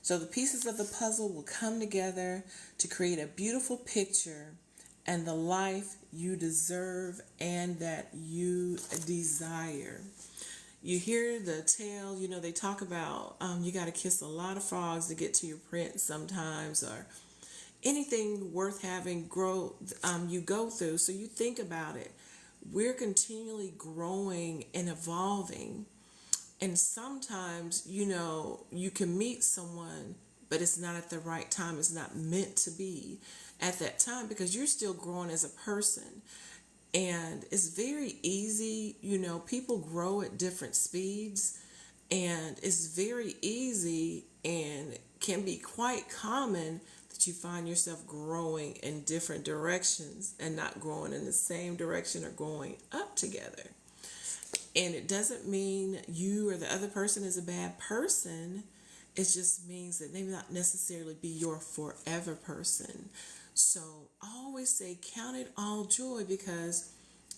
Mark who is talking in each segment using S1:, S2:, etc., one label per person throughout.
S1: So the pieces of the puzzle will come together to create a beautiful picture and the life you deserve and that you desire. You hear the tale, they talk about you got to kiss a lot of frogs to get to your prince sometimes, or anything worth having you go through. So you think about it. We're continually growing and evolving. And sometimes, you can meet someone, but it's not at the right time. It's not meant to be at that time because you're still growing as a person. And it's very easy, people grow at different speeds, and it's very easy and can be quite common that you find yourself growing in different directions and not growing in the same direction or going up together. And it doesn't mean you or the other person is a bad person. It just means that they may not necessarily be your forever person. So I always say count it all joy, because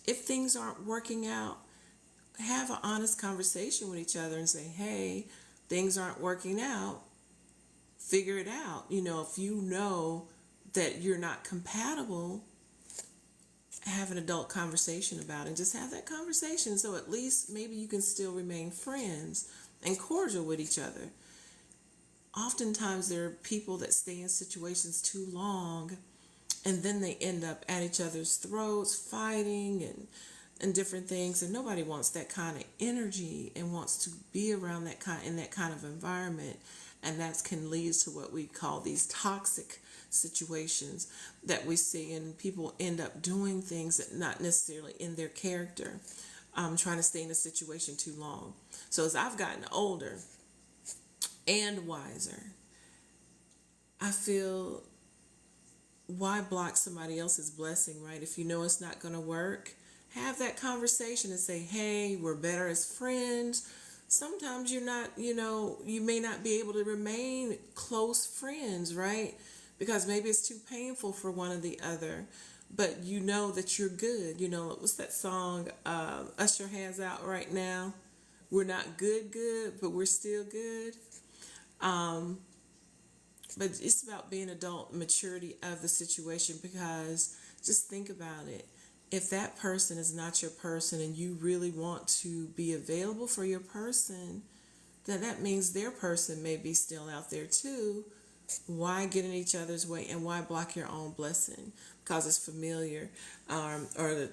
S1: if things aren't working out, have an honest conversation with each other and say, hey, things aren't working out. Figure it out. If you know that you're not compatible, have an adult conversation about it and just have that conversation. So at least maybe you can still remain friends and cordial with each other. Oftentimes there are people that stay in situations too long, and then they end up at each other's throats, fighting and different things. And nobody wants that kind of energy and wants to be around that kind of environment. And that can lead to what we call these toxic situations that we see, and people end up doing things that not necessarily in their character, trying to stay in a situation too long. So as I've gotten older and wiser, I feel, why block somebody else's blessing, right? If you know it's not going to work, have that conversation and say, hey, we're better as friends. Sometimes you're not, you may not be able to remain close friends, right? Because maybe it's too painful for one or the other, but you know that you're good. What's that song Usher has out right now? We're not good, but we're still good. But it's about being adult, maturity of the situation, because just think about it. If that person is not your person and you really want to be available for your person, then that means their person may be still out there too. Why get in each other's way, and why block your own blessing? Because it's familiar, or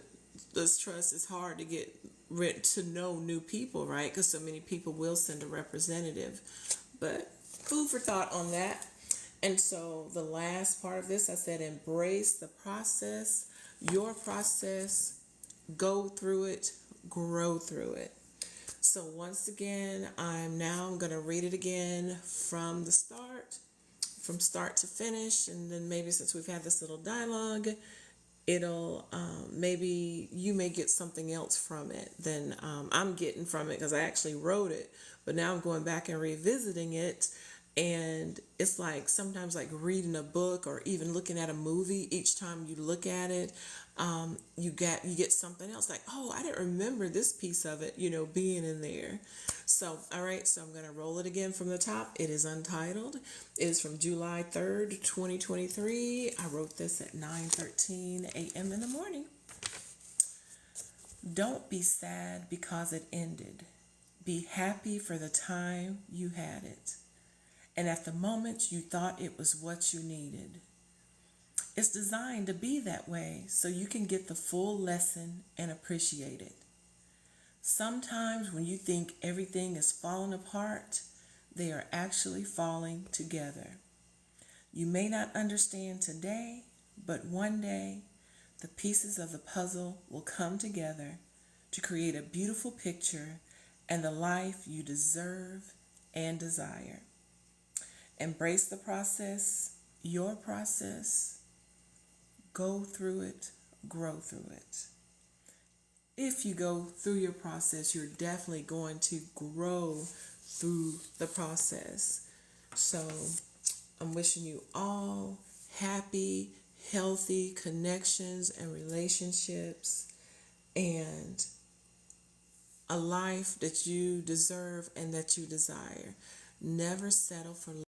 S1: this trust is hard to get to know new people, right? Because so many people will send a representative. But food for thought on that. And so the last part of this, I said, embrace the process, your process, go through it, grow through it. So once again, I'm going to read it again from start to finish. And then maybe since we've had this little dialogue, it'll, maybe you may get something else from it than I'm getting from it, because I actually wrote it, but now I'm going back and revisiting it. And it's like sometimes like reading a book or even looking at a movie. Each time you look at it, you get something else. Like, oh, I didn't remember this piece of it, being in there. So, all right. So I'm going to roll it again from the top. It is untitled. It is from July 3rd, 2023. I wrote this at 9:13 a.m. in the morning. Don't be sad because it ended. Be happy for the time you had it. And at the moment you thought it was what you needed. It's designed to be that way so you can get the full lesson and appreciate it. Sometimes when you think everything is falling apart, they are actually falling together. You may not understand today, but one day the pieces of the puzzle will come together to create a beautiful picture and the life you deserve and desire. Embrace the process, your process. Go through it, grow through it. If you go through your process, you're definitely going to grow through the process. So I'm wishing you all happy, healthy connections and relationships, and a life that you deserve and that you desire. Never settle for